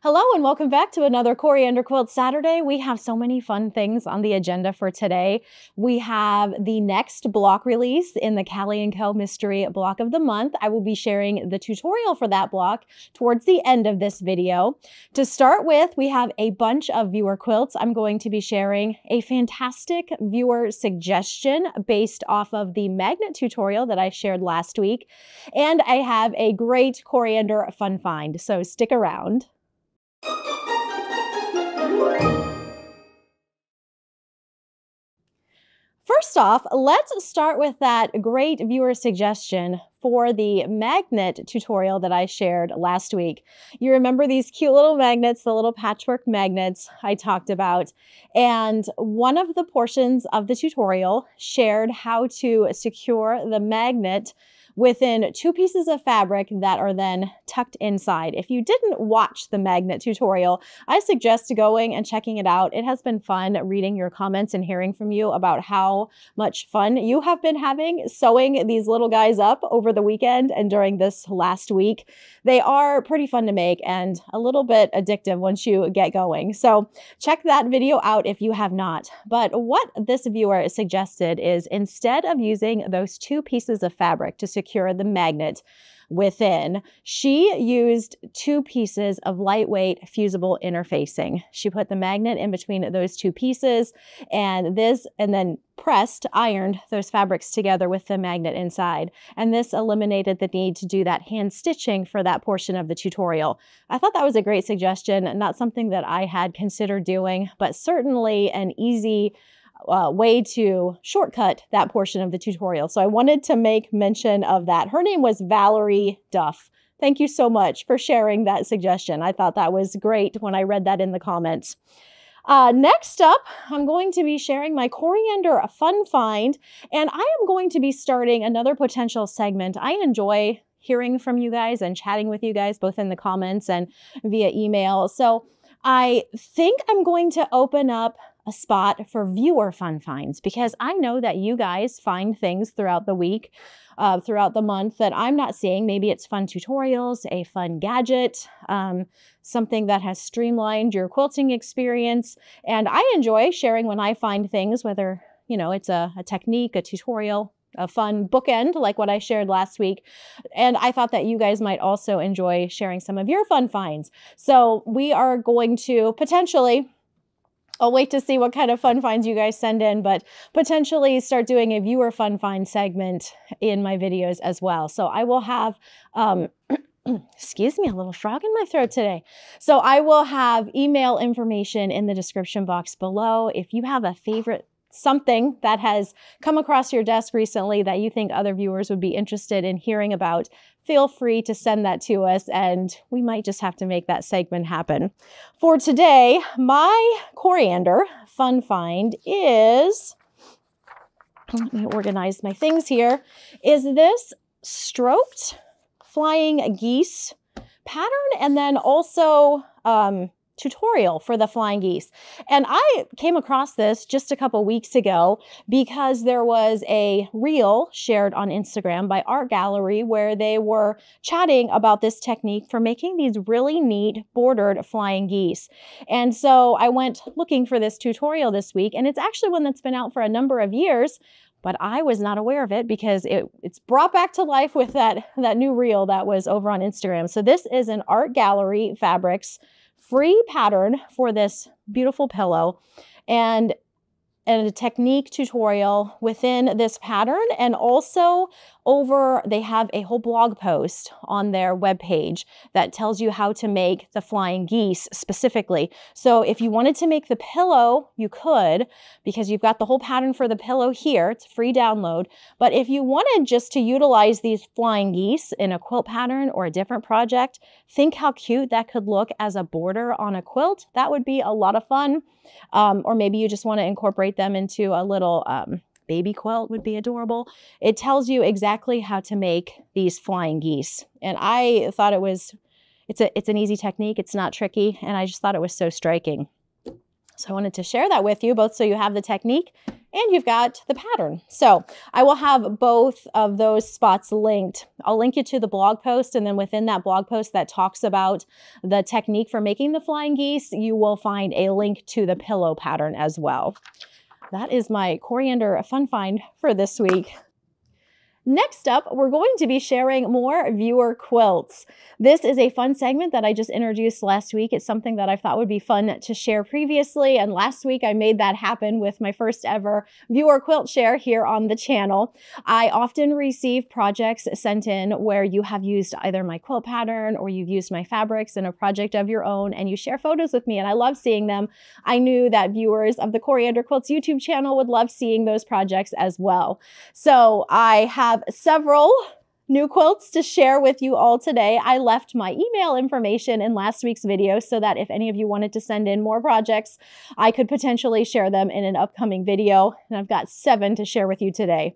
Hello and welcome back to another Coriander Quilt Saturday. We have so many fun things on the agenda for today. We have the next block release in the Cali Co Mystery Block of the Month. I will be sharing the tutorial for that block towards the end of this video. To start with, we have a bunch of viewer quilts. I'm going to be sharing a fantastic viewer suggestion based off of the magnet tutorial that I shared last week. And I have a great coriander fun find, so stick around. First off, let's start with that great viewer suggestion for the magnet tutorial that I shared last week. You remember these cute little magnets, the little patchwork magnets I talked about, and one of the portions of the tutorial shared how to secure the magnet within two pieces of fabric that are then tucked inside. If you didn't watch the magnet tutorial, I suggest going and checking it out. It has been fun reading your comments and hearing from you about how much fun you have been having sewing these little guys up over the weekend and during this last week. They are pretty fun to make and a little bit addictive once you get going. So check that video out if you have not. But what this viewer suggested is instead of using those two pieces of fabric to secure the magnet within, she used two pieces of lightweight fusible interfacing. She put the magnet in between those two pieces and then ironed those fabrics together with the magnet inside. And this eliminated the need to do that hand stitching for that portion of the tutorial. I thought that was a great suggestion, not something that I had considered doing, but certainly an easy way to shortcut that portion of the tutorial. So I wanted to make mention of that. Her name was Valerie Duff. Thank you so much for sharing that suggestion. I thought that was great when I read that in the comments. Next up, I'm going to be sharing my coriander fun find, and I am going to be starting another potential segment. I enjoy hearing from you guys and chatting with you guys, both in the comments and via email. So I think I'm going to open up a spot for viewer fun finds because I know that you guys find things throughout the week, throughout the month that I'm not seeing. Maybe it's fun tutorials, a fun gadget, something that has streamlined your quilting experience. And I enjoy sharing when I find things, whether, it's a technique, a tutorial, a fun bookend like what I shared last week. And I thought that you guys might also enjoy sharing some of your fun finds. So we are going to potentially, I'll wait to see what kind of fun finds you guys send in, but potentially start doing a viewer fun find segment in my videos as well. So I will have, excuse me, a little frog in my throat today. So I will have email information in the description box below. If you have a favorite something that has come across your desk recently that you think other viewers would be interested in hearing about, feel free to send that to us and we might just have to make that segment happen. For today, my coriander fun find is, let me organize my things here, is this stroked flying geese pattern and then also tutorial for the flying geese. And I came across this just a couple weeks ago because there was a reel shared on Instagram by Art Gallery where they were chatting about this technique for making these really neat bordered flying geese. And so I went looking for this tutorial this week, and it's actually one that's been out for a number of years, but I was not aware of it because it's brought back to life with that new reel that was over on Instagram. So this is an Art Gallery Fabrics free pattern for this beautiful pillow and a technique tutorial within this pattern. And also they have a whole blog post on their webpage that tells you how to make the flying geese specifically. So if you wanted to make the pillow, you could, because you've got the whole pattern for the pillow here. It's a free download. But if you wanted just to utilize these flying geese in a quilt pattern or a different project, think how cute that could look as a border on a quilt. That would be a lot of fun. Or maybe you just want to incorporate them into a little baby quilt would be adorable. It tells you exactly how to make these flying geese. And I thought it's an easy technique. It's not tricky. And I just thought it was so striking. So I wanted to share that with you, both so you have the technique and you've got the pattern. So I will have both of those spots linked. I'll link you to the blog post, and then within that blog post that talks about the technique for making the flying geese, you will find a link to the pillow pattern as well. That is my coriander fun find for this week. Next up, we're going to be sharing more viewer quilts. This is a fun segment that I just introduced last week. It's something that I thought would be fun to share previously, and last week I made that happen with my first ever viewer quilt share here on the channel. I often receive projects sent in where you have used either my quilt pattern or you've used my fabrics in a project of your own, and you share photos with me, and I love seeing them. I knew that viewers of the Coriander Quilts YouTube channel would love seeing those projects as well. So I have several new quilts to share with you all today. I left my email information in last week's video so that if any of you wanted to send in more projects, I could potentially share them in an upcoming video. And I've got 7 to share with you today.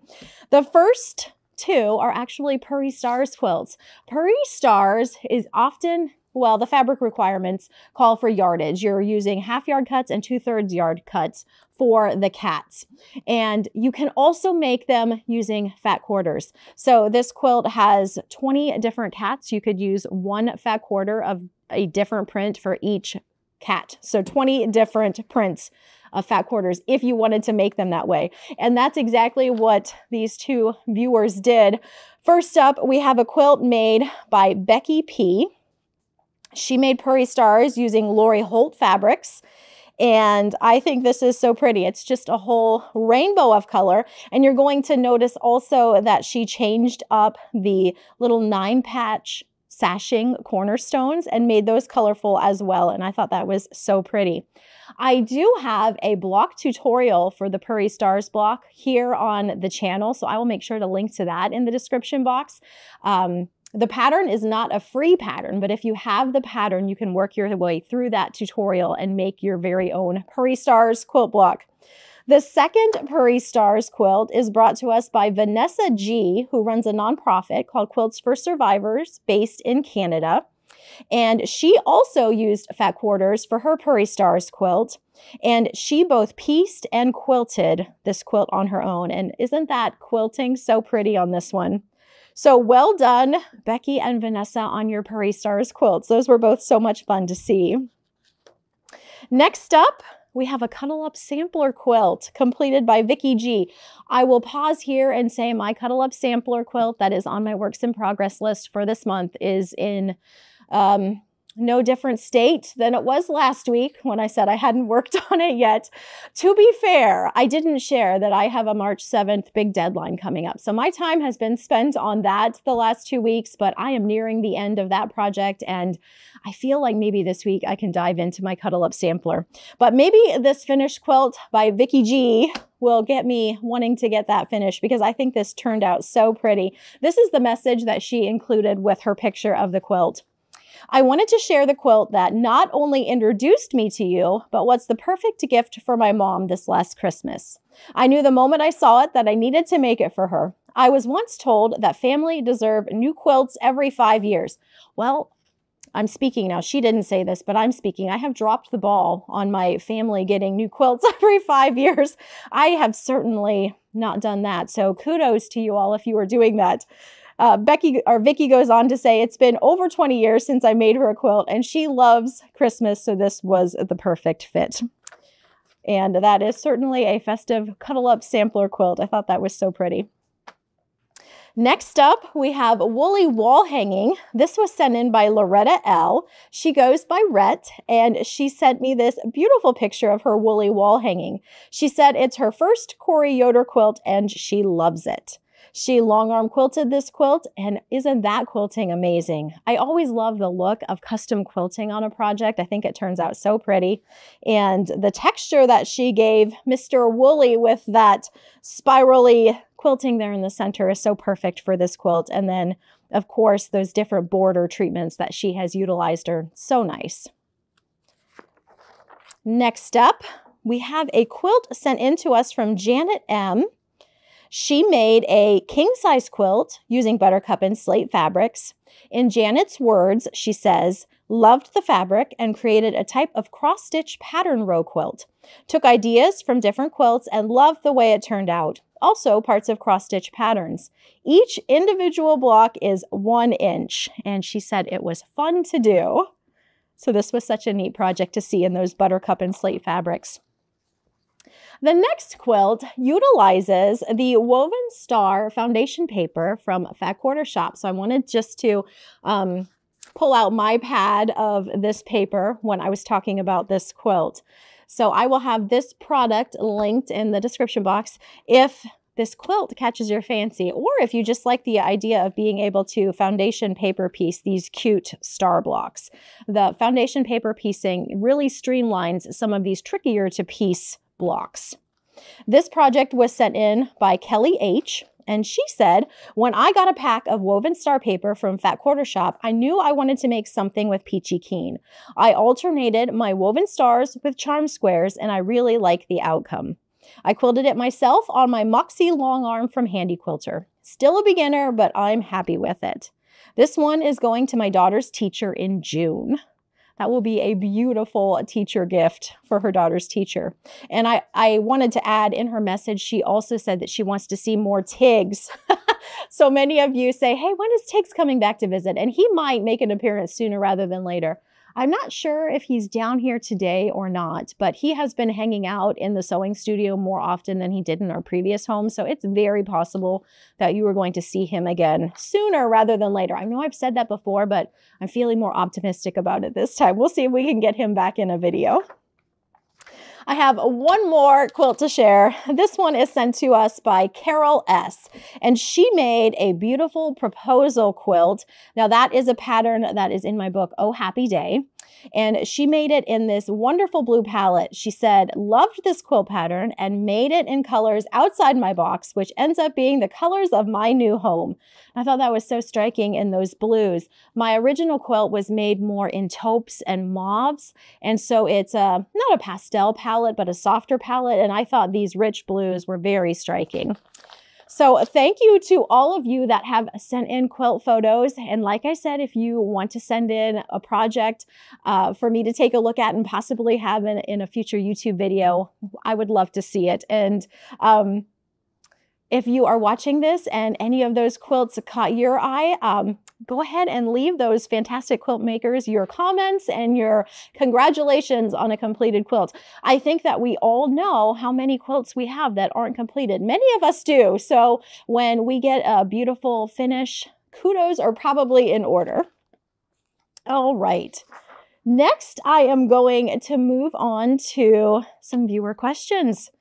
The first 2 are actually Purry Stars quilts. Purry Stars is often, well, the fabric requirements call for yardage. You're using 1/2 yard cuts and 2/3 yard cuts for the cats. And you can also make them using fat quarters. So this quilt has 20 different cats. You could use 1 fat quarter of a different print for each cat. So 20 different prints of fat quarters if you wanted to make them that way. And that's exactly what these 2 viewers did. First up, we have a quilt made by Becky P. She made Purry Stars using Lori Holt fabrics. And I think this is so pretty. It's just a whole rainbow of color. And you're going to notice also that she changed up the little 9-patch sashing cornerstones and made those colorful as well. And I thought that was so pretty. I do have a block tutorial for the Purry Stars block here on the channel, so I will make sure to link to that in the description box. The pattern is not a free pattern, but if you have the pattern, you can work your way through that tutorial and make your very own Purry Stars quilt block. The second Purry Stars quilt is brought to us by Vanessa G, who runs a nonprofit called Quilts for Survivors based in Canada. And she also used fat quarters for her Purry Stars quilt. And she both pieced and quilted this quilt on her own. And isn't that quilting so pretty on this one? So well done, Becky and Vanessa, on your Purry Stars quilts. Those were both so much fun to see. Next up, we have a Cuddle Up Sampler quilt completed by Vicky G. I will pause here and say my Cuddle Up Sampler quilt that is on my works in progress list for this month is in no different state than it was last week when I said I hadn't worked on it yet. To be fair, I didn't share that I have a March 7th big deadline coming up. So my time has been spent on that the last 2 weeks, but I am nearing the end of that project, and I feel like maybe this week I can dive into my Cuddle Up Sampler. But maybe this finished quilt by Vicky G will get me wanting to get that finished because I think this turned out so pretty. This is the message that she included with her picture of the quilt. I wanted to share the quilt that not only introduced me to you, but what's the perfect gift for my mom this last Christmas. I knew the moment I saw it that I needed to make it for her. I was once told that family deserve new quilts every 5 years. Well, I'm speaking now. She didn't say this, but I'm speaking. I have dropped the ball on my family getting new quilts every 5 years. I have certainly not done that. So kudos to you all if you were doing that. Vicky goes on to say, it's been over 20 years since I made her a quilt and she loves Christmas, so this was the perfect fit. And that is certainly a festive Cuddle Up Sampler quilt. I thought that was so pretty. Next up, we have Woolly Wall Hanging. This was sent in by Loretta L. She goes by Rhett, and she sent me this beautiful picture of her woolly wall hanging. She said it's her first Coriander quilt, and she loves it. She long arm quilted this quilt, and isn't that quilting amazing? I always love the look of custom quilting on a project. I think it turns out so pretty. And the texture that she gave Mr. Woolly with that spirally quilting there in the center is so perfect for this quilt. And then, of course, those different border treatments that she has utilized are so nice. Next up, we have a quilt sent in to us from Janet M. She made a king-size quilt using buttercup and slate fabrics. In Janet's words, she says, Loved the fabric and created a type of cross-stitch pattern row quilt. Took ideas from different quilts and loved the way it turned out. Also parts of cross-stitch patterns. Each individual block is 1 inch, and she said it was fun to do. So this was such a neat project to see in those buttercup and slate fabrics. The next quilt utilizes the Woven Star foundation paper from Fat Quarter Shop. So I wanted just to pull out my pad of this paper when I was talking about this quilt. So I will have this product linked in the description box if this quilt catches your fancy, or if you just like the idea of being able to foundation paper piece these cute star blocks. The foundation paper piecing really streamlines some of these trickier to piece blocks. This project was sent in by Kelly H. And she said, when I got a pack of Woven Star paper from Fat Quarter Shop, I knew I wanted to make something with Peachy Keen. I alternated my woven stars with charm squares, and I really like the outcome. I quilted it myself on my Moxie long arm from Handy Quilter. Still a beginner, but I'm happy with it. This one is going to my daughter's teacher in June. That will be a beautiful teacher gift for her daughter's teacher. And I wanted to add in her message, she also said that she wants to see more Tigs. So many of you say, hey, when is Tigs coming back to visit? And he might make an appearance sooner rather than later. I'm not sure if he's down here today or not, but he has been hanging out in the sewing studio more often than he did in our previous home. So it's very possible that you are going to see him again sooner rather than later. I know I've said that before, but I'm feeling more optimistic about it this time. We'll see if we can get him back in a video. I have one more quilt to share. This one is sent to us by Carol S. And she made a beautiful proposal quilt. Now that is a pattern that is in my book, Oh Happy Day. And she made it in this wonderful blue palette. She said, loved this quilt pattern and made it in colors outside my box, which ends up being the colors of my new home. I thought that was so striking in those blues. My original quilt was made more in taupes and mauves. And so it's not a pastel palette, but a softer palette. And I thought these rich blues were very striking. So thank you to all of you that have sent in quilt photos. And like I said, if you want to send in a project for me to take a look at and possibly have in a future YouTube video, I would love to see it. And if you are watching this and any of those quilts caught your eye, go ahead and leave those fantastic quilt makers your comments and your congratulations on a completed quilt. I think that we all know how many quilts we have that aren't completed. Many of us do. So when we get a beautiful finish, kudos are probably in order. All right. Next, I am going to move on to some viewer questions.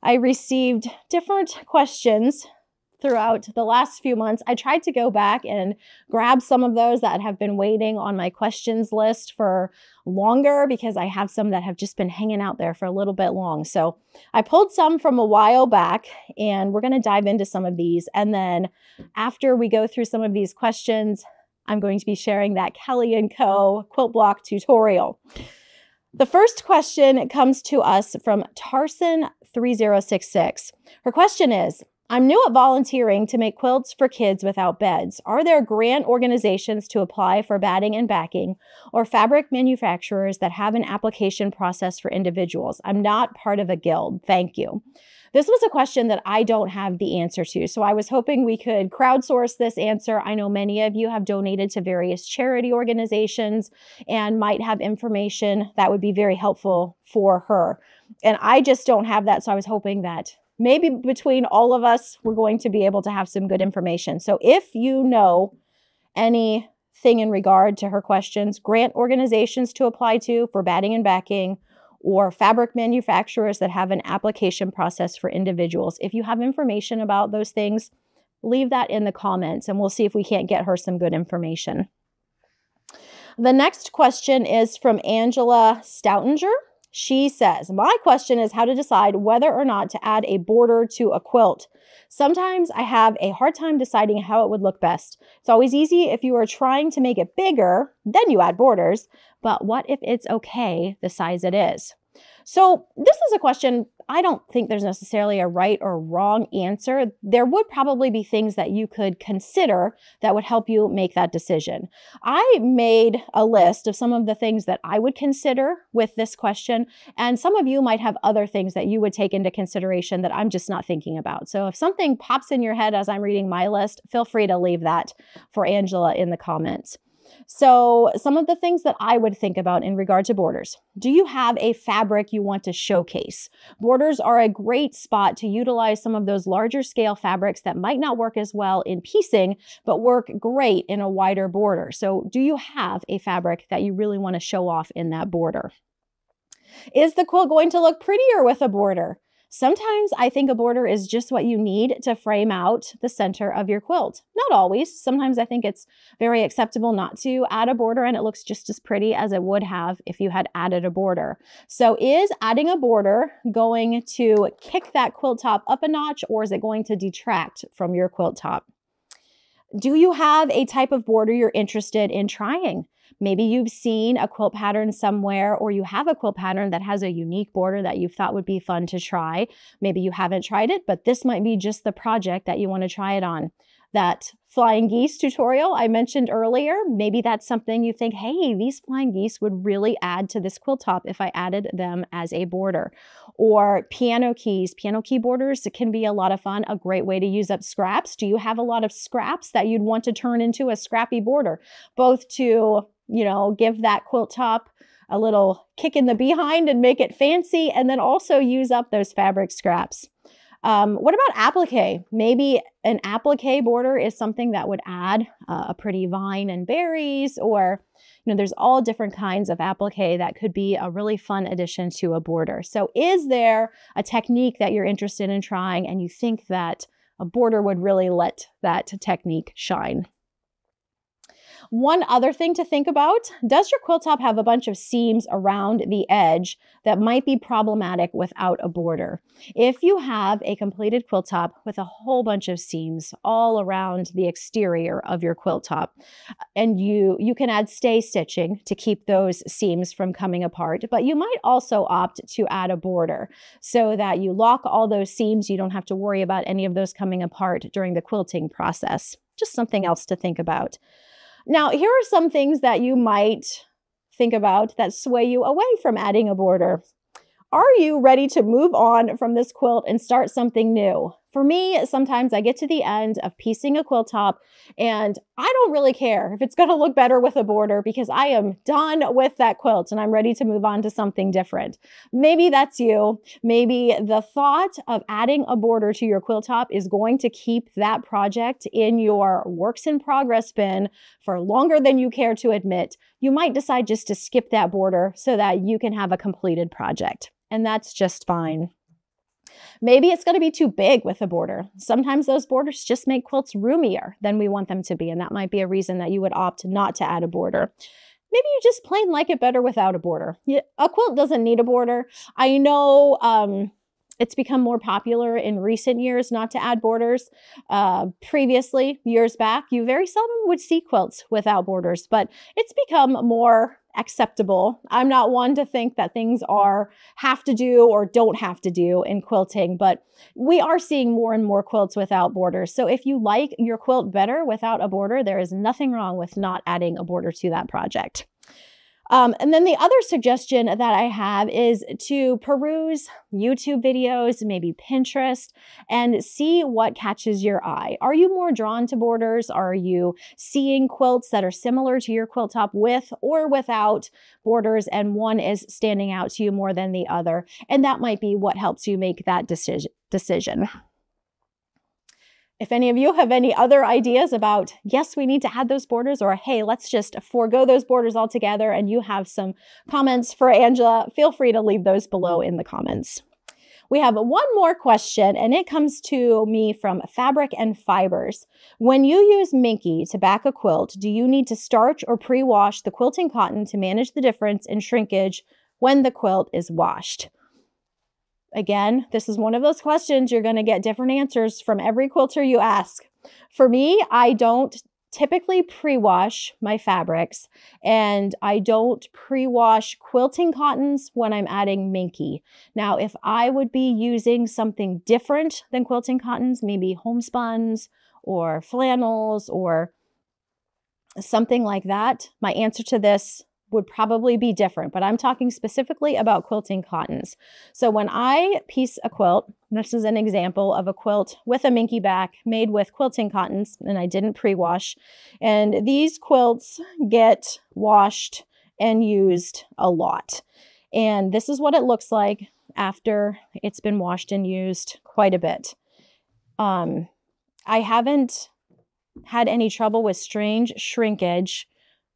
I received different questions throughout the last few months. I tried to go back and grab some of those that have been waiting on my questions list for longer because I have some that have just been hanging out there for a little bit long. So I pulled some from a while back and we're going to dive into some of these. And then after we go through some of these questions, I'm going to be sharing that Cali Co quilt block tutorial. The first question comes to us from Tarson3066. Her question is, I'm new at volunteering to make quilts for kids without beds. Are there grant organizations to apply for batting and backing or fabric manufacturers that have an application process for individuals? I'm not part of a guild. Thank you. This was a question that I don't have the answer to, so I was hoping we could crowdsource this answer. I know many of you have donated to various charity organizations and might have information that would be very helpful for her. And I just don't have that, so I was hoping that maybe between all of us, we're going to be able to have some good information. So if you know anything in regard to her questions, grant organizations to apply to for batting and backing, or fabric manufacturers that have an application process for individuals, if you have information about those things, leave that in the comments and we'll see if we can't get her some good information. The next question is from Angela Stoutinger. She says, my question is how to decide whether or not to add a border to a quilt. Sometimes I have a hard time deciding how it would look best. It's always easy if you are trying to make it bigger, then you add borders. But what if it's okay the size it is? So this is a question. I don't think there's necessarily a right or wrong answer. There would probably be things that you could consider that would help you make that decision. I made a list of some of the things that I would consider with this question, and some of you might have other things that you would take into consideration that I'm just not thinking about. So if something pops in your head as I'm reading my list, feel free to leave that for Angela in the comments. So some of the things that I would think about in regard to borders. Do you have a fabric you want to showcase? Borders are a great spot to utilize some of those larger scale fabrics that might not work as well in piecing, but work great in a wider border. So do you have a fabric that you really want to show off in that border? Is the quilt going to look prettier with a border? Sometimes I think a border is just what you need to frame out the center of your quilt. Not always. Sometimes I think it's very acceptable not to add a border and it looks just as pretty as it would have if you had added a border. So is adding a border going to kick that quilt top up a notch, or is it going to detract from your quilt top? Do you have a type of border you're interested in trying? Maybe you've seen a quilt pattern somewhere, or you have a quilt pattern that has a unique border that you thought would be fun to try. Maybe you haven't tried it, but this might be just the project that you want to try it on. That flying geese tutorial I mentioned earlier, maybe that's something you think, hey, these flying geese would really add to this quilt top if I added them as a border. Or piano keys. Piano key borders can be a lot of fun, a great way to use up scraps. Do you have a lot of scraps that you'd want to turn into a scrappy border, both to give that quilt top a little kick in the behind and make it fancy, and then also use up those fabric scraps? What about applique? Maybe an applique border is something that would add a pretty vine and berries, or there's all different kinds of applique that could be a really fun addition to a border. So is there a technique that you're interested in trying and you think that a border would really let that technique shine? One other thing to think about, does your quilt top have a bunch of seams around the edge that might be problematic without a border? If you have a completed quilt top with a whole bunch of seams all around the exterior of your quilt top, and you can add stay stitching to keep those seams from coming apart, but you might also opt to add a border so that you lock all those seams. You don't have to worry about any of those coming apart during the quilting process. Just something else to think about. Now, here are some things that you might think about that sway you away from adding a border. Are you ready to move on from this quilt and start something new? For me, sometimes I get to the end of piecing a quilt top and I don't really care if it's going to look better with a border, because I am done with that quilt and I'm ready to move on to something different. Maybe that's you. Maybe the thought of adding a border to your quilt top is going to keep that project in your works in progress bin for longer than you care to admit. You might decide just to skip that border so that you can have a completed project, and that's just fine. Maybe it's going to be too big with a border. Sometimes those borders just make quilts roomier than we want them to be, and that might be a reason that you would opt not to add a border. Maybe you just plain like it better without a border. A quilt doesn't need a border. I know it's become more popular in recent years not to add borders. Previously, years back, you very seldom would see quilts without borders, but it's become more acceptable. I'm not one to think that things have to do or don't have to do in quilting, but we are seeing more and more quilts without borders. So if you like your quilt better without a border, there is nothing wrong with not adding a border to that project. And then the other suggestion that I have is to peruse YouTube videos, maybe Pinterest, and see what catches your eye. Are you more drawn to borders? Are you seeing quilts that are similar to your quilt top with or without borders, and one is standing out to you more than the other? And that might be what helps you make that decision. If any of you have any other ideas about, yes, we need to add those borders, or hey, let's just forego those borders altogether, and you have some comments for Angela, feel free to leave those below in the comments. We have one more question, and it comes to me from Fabric and Fibers. When you use Minky to back a quilt, do you need to starch or pre-wash the quilting cotton to manage the difference in shrinkage when the quilt is washed? Again, this is one of those questions you're going to get different answers from every quilter you ask. For me, I don't typically pre-wash my fabrics, and I don't pre-wash quilting cottons when I'm adding minky. Now, if I would be using something different than quilting cottons, maybe homespuns or flannels or something like that, my answer to this would probably be different, but I'm talking specifically about quilting cottons. So when I piece a quilt, this is an example of a quilt with a minky back made with quilting cottons, and I didn't pre-wash. And these quilts get washed and used a lot. And this is what it looks like after it's been washed and used quite a bit. I haven't had any trouble with strange shrinkage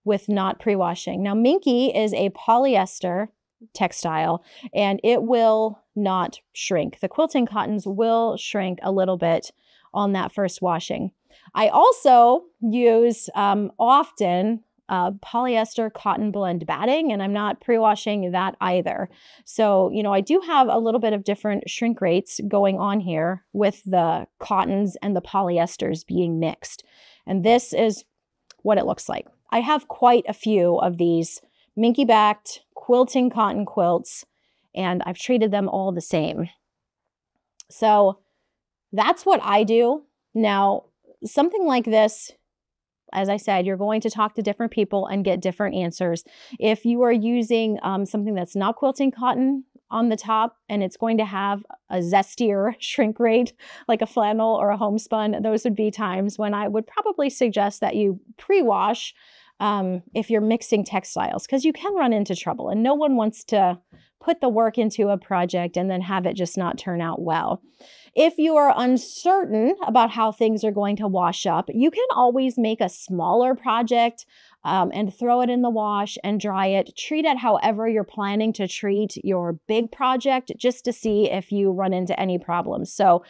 with not pre-washing. Now, minky is a polyester textile, and it will not shrink. The quilting cottons will shrink a little bit on that first washing. I also use often polyester cotton blend batting, and I'm not pre-washing that either. So, I do have a little bit of different shrink rates going on here with the cottons and the polyesters being mixed. And this is what it looks like. I have quite a few of these minky-backed quilting cotton quilts, and I've treated them all the same. So that's what I do. Now, something like this, as I said, you're going to talk to different people and get different answers. If you are using something that's not quilting cotton on the top and it's going to have a zestier shrink rate like a flannel or a homespun, those would be times when I would probably suggest that you pre-wash if you're mixing textiles, because you can run into trouble and no one wants to put the work into a project and then have it just not turn out well. If you are uncertain about how things are going to wash up, you can always make a smaller project and throw it in the wash and dry it. Treat it however you're planning to treat your big project, just to see if you run into any problems. So,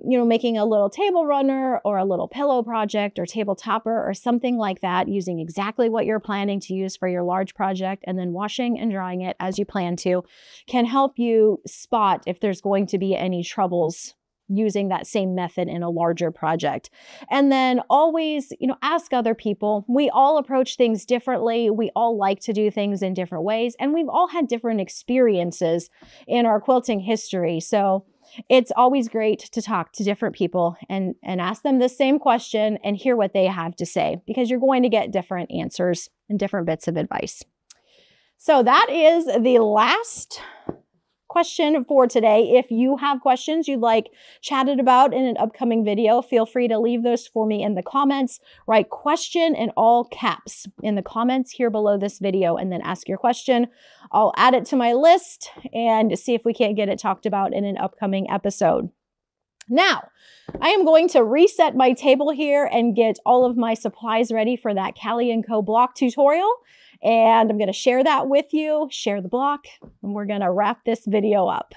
making a little table runner or a little pillow project or table topper or something like that, using exactly what you're planning to use for your large project and then washing and drying it as you plan to, can help you spot if there's going to be any troubles using that same method in a larger project. And then always, ask other people. We all approach things differently. We all like to do things in different ways, and we've all had different experiences in our quilting history. So it's always great to talk to different people and ask them the same question and hear what they have to say, because you're going to get different answers and different bits of advice. So that is the last question for today. If you have questions you'd like chatted about in an upcoming video, feel free to leave those for me in the comments. Write question in all caps in the comments here below this video and then ask your question. I'll add it to my list and see if we can't get it talked about in an upcoming episode. Now, I am going to reset my table here and get all of my supplies ready for that Cali Co block tutorial. And I'm going to share that with you, share the block, and we're going to wrap this video up.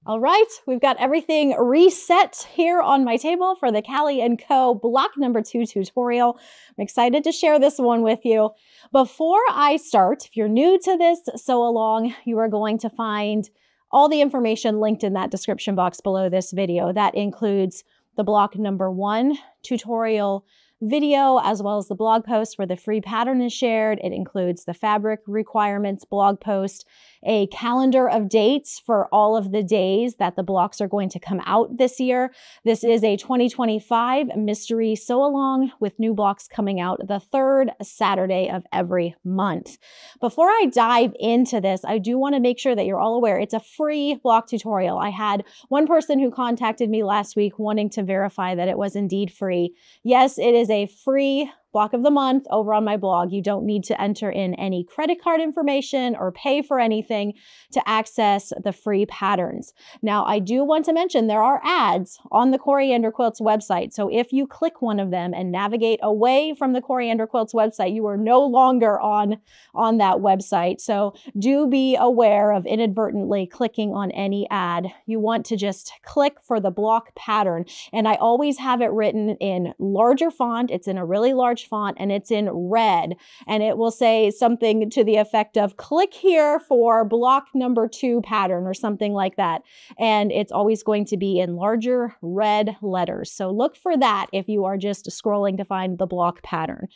All right, we've got everything reset here on my table for the Cali Co block number 2 tutorial. I'm excited to share this one with you. Before I start, if you're new to this sew along, you are going to find all the information linked in that description box below this video. That includes the block number 1 tutorial video, as well as the blog post where the free pattern is shared. It includes the fabric requirements blog post, a calendar of dates for all of the days that the blocks are going to come out this year. This is a 2025 mystery sew along with new blocks coming out the 3rd Saturday of every month. Before I dive into this, I do want to make sure that you're all aware it's a free block tutorial. I had one person who contacted me last week wanting to verify that it was indeed free. Yes, it is a free block of the month over on my blog. You don't need to enter in any credit card information or pay for anything to access the free patterns. Now, I do want to mention there are ads on the Coriander Quilts website. So if you click one of them and navigate away from the Coriander Quilts website, you are no longer on that website. So do be aware of inadvertently clicking on any ad. You want to just click for the block pattern. And I always have it written in larger font. It's in a really large large font and it's in red, and it will say something to the effect of click here for block number 2 pattern or something like that. And it's always going to be in larger red letters. So look for that if you are just scrolling to find the block pattern.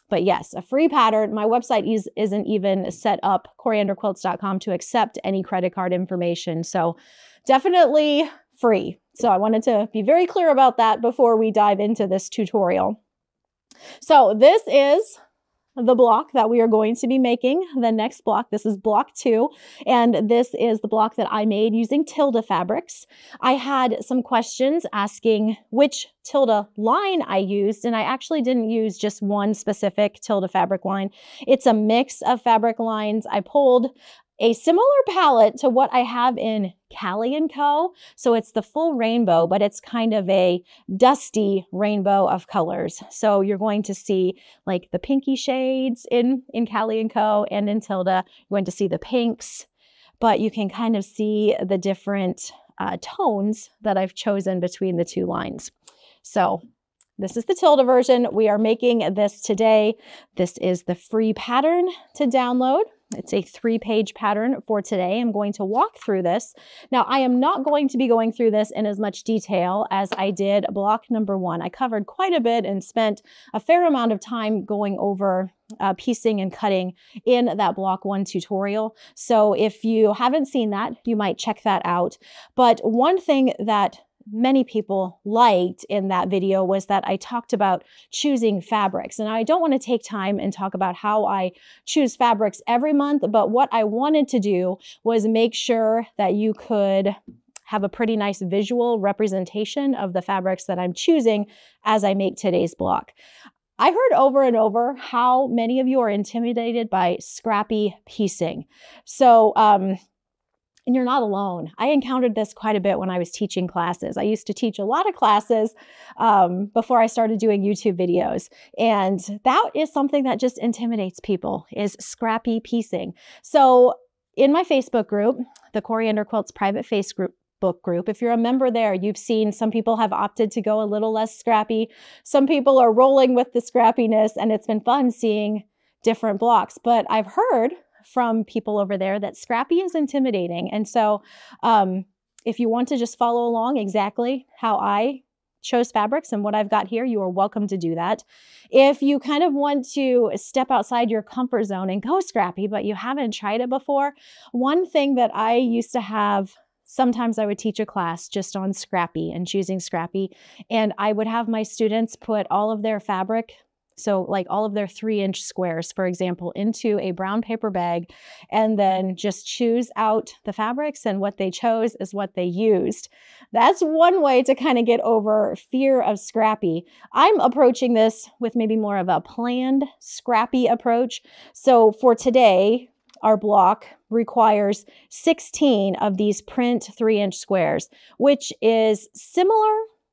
But yes, a free pattern. My website isn't even set up, CorianderQuilts.com, to accept any credit card information. So definitely free. So I wanted to be very clear about that before we dive into this tutorial. So this is the block that we are going to be making, the next block. This is block 2, and this is the block that I made using Tilda fabrics. I had some questions asking which Tilda line I used, and I actually didn't use just one specific Tilda fabric line. It's a mix of fabric lines. I pulled a similar palette to what I have in Cali Co. So it's the full rainbow, but it's kind of a dusty rainbow of colors. So you're going to see like the pinky shades in Cali Co. and in Tilda. You're going to see the pinks, but you can kind of see the different tones that I've chosen between the 2 lines. So this is the Tilda version. We are making this today. This is the free pattern to download. It's a 3-page pattern for today. I'm going to walk through this. Now, I am not going to be going through this in as much detail as I did block number 1. I covered quite a bit and spent a fair amount of time going over piecing and cutting in that block 1 tutorial. So if you haven't seen that, you might check that out. But one thing that many people liked in that video was that I talked about choosing fabrics. And I don't want to take time and talk about how I choose fabrics every month, but what I wanted to do was make sure that you could have a pretty nice visual representation of the fabrics that I'm choosing as I make today's block. I heard over and over how many of you are intimidated by scrappy piecing. So, and you're not alone. I encountered this quite a bit when I was teaching classes. I used to teach a lot of classes before I started doing YouTube videos. And that is something that just intimidates people, is scrappy piecing. So in my Facebook group, the Coriander Quilts private Facebook group, if you're a member there, you've seen some people have opted to go a little less scrappy. Some people are rolling with the scrappiness, and it's been fun seeing different blocks. But I've heard from people over there that scrappy is intimidating. And so if you want to just follow along exactly how I chose fabrics and what I've got here, you are welcome to do that. If you kind of want to step outside your comfort zone and go scrappy, but you haven't tried it before, one thing that I used to have, sometimes I would teach a class just on scrappy and choosing scrappy, and I would have my students put all of their fabric, so like all of their 3-inch squares, for example, into a brown paper bag, and then just choose out the fabrics, and what they chose is what they used. That's one way to kind of get over fear of scrappy. I'm approaching this with maybe more of a planned scrappy approach. So for today, our block requires 16 of these print 3-inch squares, which is similar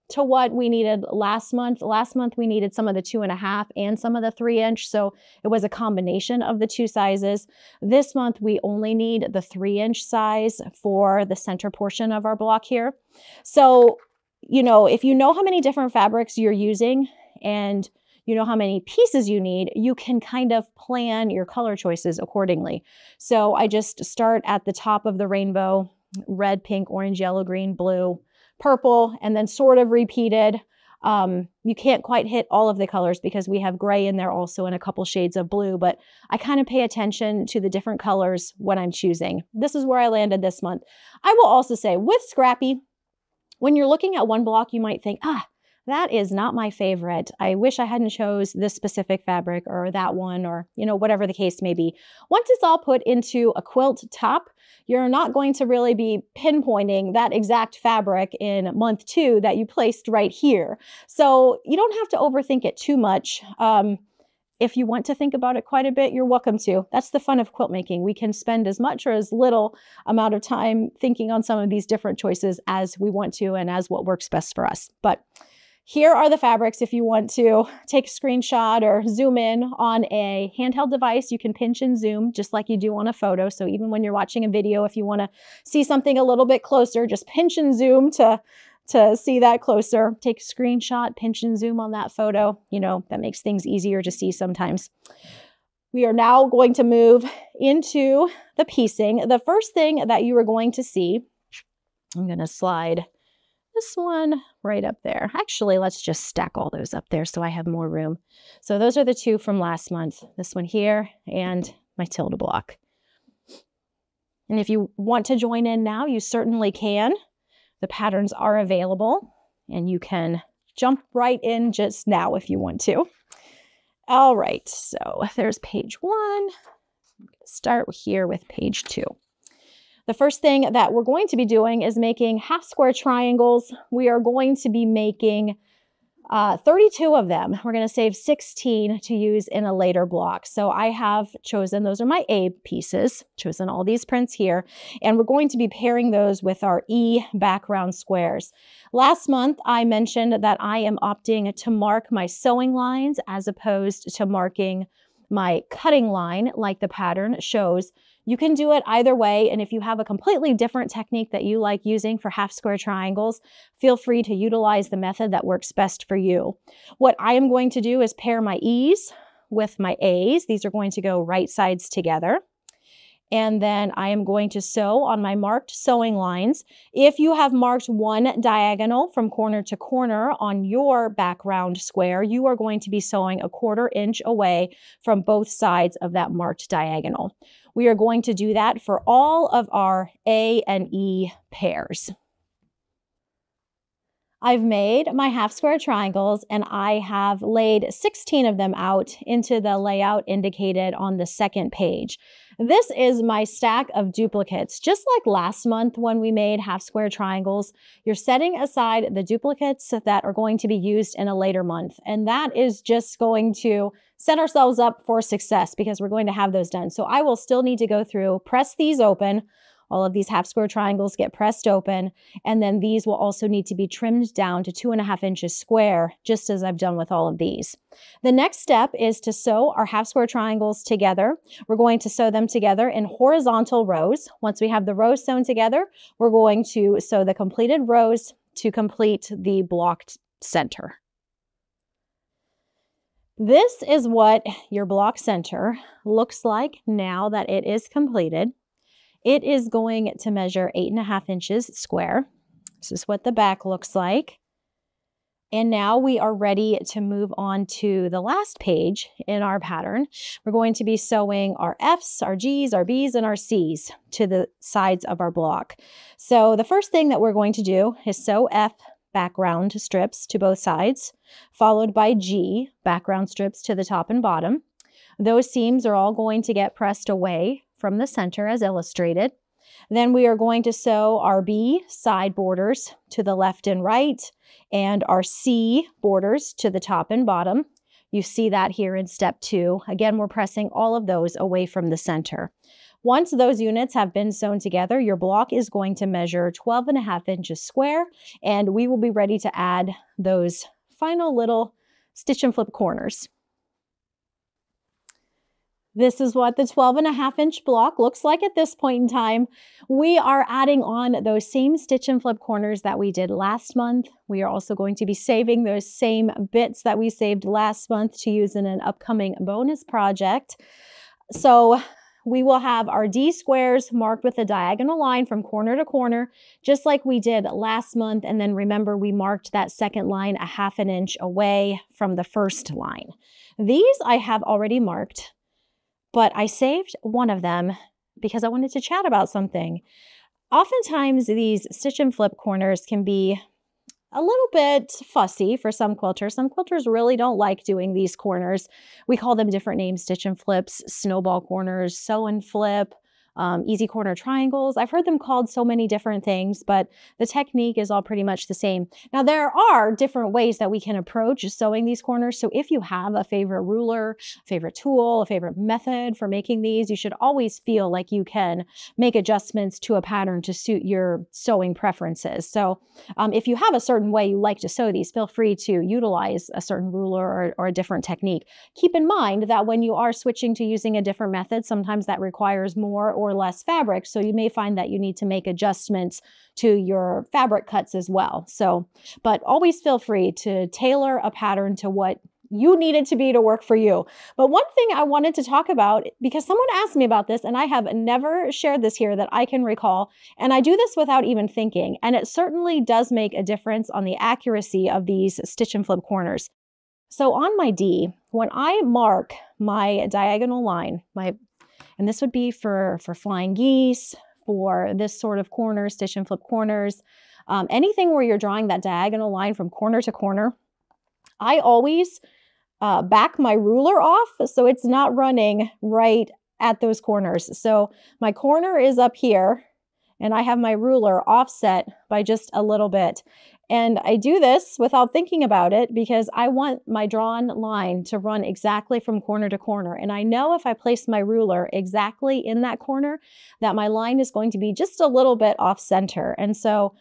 to what we needed last month. Last month, we needed some of the 2.5 and some of the 3-inch. So it was a combination of the 2 sizes. This month, we only need the 3-inch size for the center portion of our block here. So, you know, if you know how many different fabrics you're using and you know how many pieces you need, you can kind of plan your color choices accordingly. So I just start at the top of the rainbow, red, pink, orange, yellow, green, blue, purple, and then sort of repeated. You can't quite hit all of the colors because we have gray in there also and a couple shades of blue, but I kind of pay attention to the different colors when I'm choosing. This is where I landed this month. I will also say with scrappy, when you're looking at one block, you might think, that is not my favorite. I wish I hadn't chose this specific fabric or that one, or, you know, whatever the case may be. Once it's all put into a quilt top, you're not going to really be pinpointing that exact fabric in month 2 that you placed right here. So you don't have to overthink it too much. If you want to think about it quite a bit, you're welcome to. That's the fun of quilt making. We can spend as much or as little amount of time thinking on some of these different choices as we want to and as what works best for us. But here are the fabrics. If you want to take a screenshot or zoom in on a handheld device, you can pinch and zoom just like you do on a photo. So even when you're watching a video, if you want to see something a little bit closer, just pinch and zoom to to see that closer. Take a screenshot, pinch and zoom on that photo. You know, that makes things easier to see sometimes. We are now going to move into the piecing. The first thing that you are going to see, I'm going to slide this one right up there. Actually, let's just stack all those up there so I have more room. So those are the two from last month. This one here and my tilde block. And if you want to join in now, you certainly can. The patterns are available and you can jump right in just now if you want to. All right, so there's page 1. I'm going to start here with page 2. The first thing that we're going to be doing is making half square triangles. We are going to be making 32 of them. We're going to save 16 to use in a later block. So I have chosen, those are my A pieces, chosen all these prints here, and we're going to be pairing those with our E background squares. Last month, I mentioned that I am opting to mark my sewing lines as opposed to marking my cutting line like the pattern shows. You can do it either way, and if you have a completely different technique that you like using for half square triangles, feel free to utilize the method that works best for you. What I am going to do is pair my E's with my A's. These are going to go right sides together. And then I am going to sew on my marked sewing lines. If you have marked one diagonal from corner to corner on your background square, you are going to be sewing a 1/4 inch away from both sides of that marked diagonal. We are going to do that for all of our A and E pairs. I've made my half square triangles and I have laid 16 of them out into the layout indicated on the second page. This is my stack of duplicates. Just like last month when we made half square triangles, you're setting aside the duplicates that are going to be used in a later month. And that is just going to set ourselves up for success because we're going to have those done. So I will still need to go through, press these open. All of these half square triangles get pressed open, and then these will also need to be trimmed down to 2.5 inches square, just as I've done with all of these. The next step is to sew our half square triangles together. We're going to sew them together in horizontal rows. Once we have the rows sewn together, we're going to sew the completed rows to complete the blocked center. This is what your block center looks like now that it is completed. It is going to measure 8.5 inches square. This is what the back looks like. And now we are ready to move on to the last page in our pattern. We're going to be sewing our F's, our G's, our B's, and our C's to the sides of our block. So the first thing that we're going to do is sew F background strips to both sides, followed by G background strips to the top and bottom. Those seams are all going to get pressed away from the center as illustrated. Then we are going to sew our B side borders to the left and right and our C borders to the top and bottom. You see that here in step 2. Again, we're pressing all of those away from the center. Once those units have been sewn together, your block is going to measure 12.5 inches square, and we will be ready to add those final little stitch and flip corners. This is what the 12.5 inch block looks like at this point in time. We are adding on those same stitch and flip corners that we did last month. We are also going to be saving those same bits that we saved last month to use in an upcoming bonus project. So we will have our D squares marked with a diagonal line from corner to corner, just like we did last month. And then remember, we marked that second line 1/2 inch away from the first line. These I have already marked, but I saved one of them because I wanted to chat about something. Oftentimes, these stitch and flip corners can be a little bit fussy for some quilters. Some quilters really don't like doing these corners. We call them different names: stitch and flips, snowball corners, sew and flip, easy corner triangles. I've heard them called so many different things, but the technique is all pretty much the same. Now, there are different ways that we can approach sewing these corners. So if you have a favorite ruler, favorite tool, a favorite method for making these, you should always feel like you can make adjustments to a pattern to suit your sewing preferences. So if you have a certain way you like to sew these, feel free to utilize a certain ruler or a different technique. Keep in mind that when you are switching to using a different method, sometimes that requires more or less fabric. So you may find that you need to make adjustments to your fabric cuts as well. So, but always feel free to tailor a pattern to what you need it to be to work for you. But one thing I wanted to talk about, because someone asked me about this and I have never shared this here that I can recall, and I do this without even thinking, and it certainly does make a difference on the accuracy of these stitch and flip corners. So on my D, when I mark my diagonal line, and this would be for flying geese, for this sort of corner, stitch and flip corners, anything where you're drawing that diagonal line from corner to corner, I always back my ruler off so it's not running right at those corners. So my corner is up here and I have my ruler offset by just a little bit. And I do this without thinking about it because I want my drawn line to run exactly from corner to corner. And I know if I place my ruler exactly in that corner, that my line is going to be just a little bit off center. And so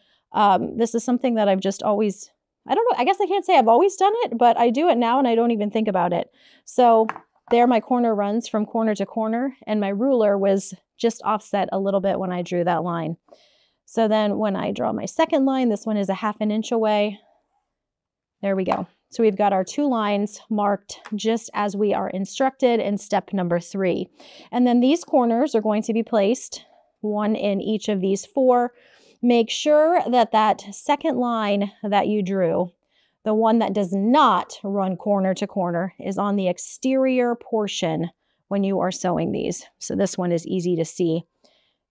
this is something that I've just always, I don't know, I guess I can't say I've always done it, but I do it now and I don't even think about it. So there my corner runs from corner to corner and my ruler was just offset a little bit when I drew that line. So then when I draw my second line, this one is a 1/2 inch away. There we go. So we've got our 2 lines marked just as we are instructed in step number 3. And then these corners are going to be placed, 1 in each of these 4. Make sure that that second line that you drew, the one that does not run corner to corner, is on the exterior portion when you are sewing these. So this one is easy to see.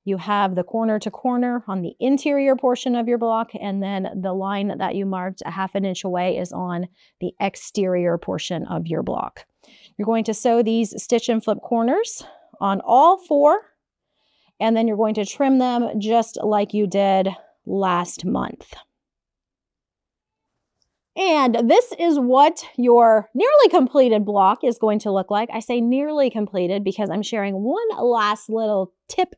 You have the corner to corner on the interior portion of your block, and then the line that you marked a 1/2 inch away is on the exterior portion of your block. You're going to sew these stitch and flip corners on all 4. And then you're going to trim them just like you did last month. And this is what your nearly completed block is going to look like. I say nearly completed because I'm sharing one last little tip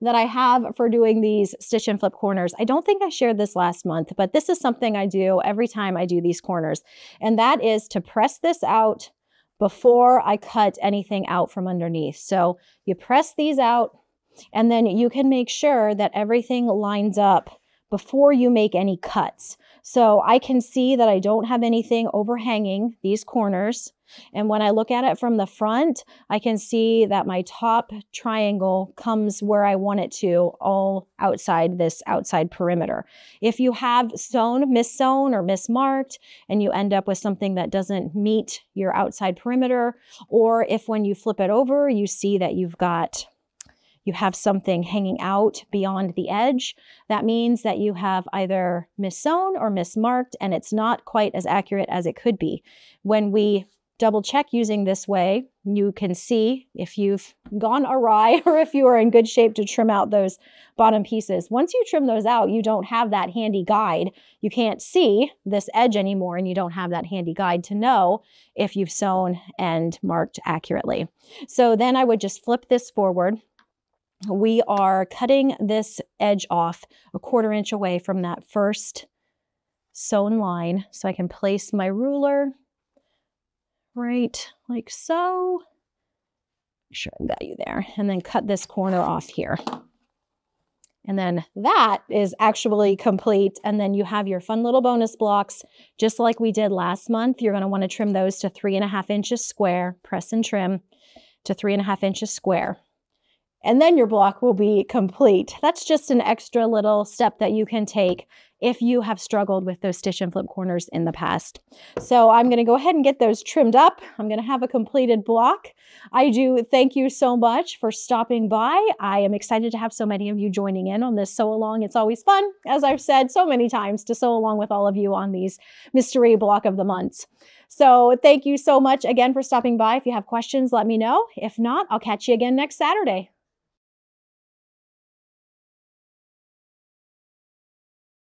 that I have for doing these stitch and flip corners. I don't think I shared this last month, but this is something I do every time I do these corners. And that is to press this out before I cut anything out from underneath. So you press these out, and then you can make sure that everything lines up before you make any cuts. So I can see that I don't have anything overhanging these corners. And when I look at it from the front, I can see that my top triangle comes where I want it to, all outside this outside perimeter. If you have sewn, mis-sewn or mismarked, and you end up with something that doesn't meet your outside perimeter, or if when you flip it over, you see that you have something hanging out beyond the edge, that means that you have either mis-sewn or mismarked, and it's not quite as accurate as it could be. When we double check using this way, you can see if you've gone awry or if you are in good shape to trim out those bottom pieces. Once you trim those out, you don't have that handy guide. You can't see this edge anymore, and you don't have that handy guide to know if you've sewn and marked accurately. So then I would just flip this forward. We are cutting this edge off a 1/4 inch away from that first sewn line. So I can place my ruler right like so. Make sure I've got you there. And then cut this corner off here. And then that is actually complete. And then you have your fun little bonus blocks, just like we did last month. You're going to want to trim those to 3.5 inches square, press and trim to 3.5 inches square. And then your block will be complete. That's just an extra little step that you can take if you have struggled with those stitch and flip corners in the past. So I'm going to go ahead and get those trimmed up. I'm going to have a completed block. I do thank you so much for stopping by. I am excited to have so many of you joining in on this sew along. It's always fun, as I've said so many times, to sew along with all of you on these mystery block of the months. So thank you so much again for stopping by. If you have questions, let me know. If not, I'll catch you again next Saturday.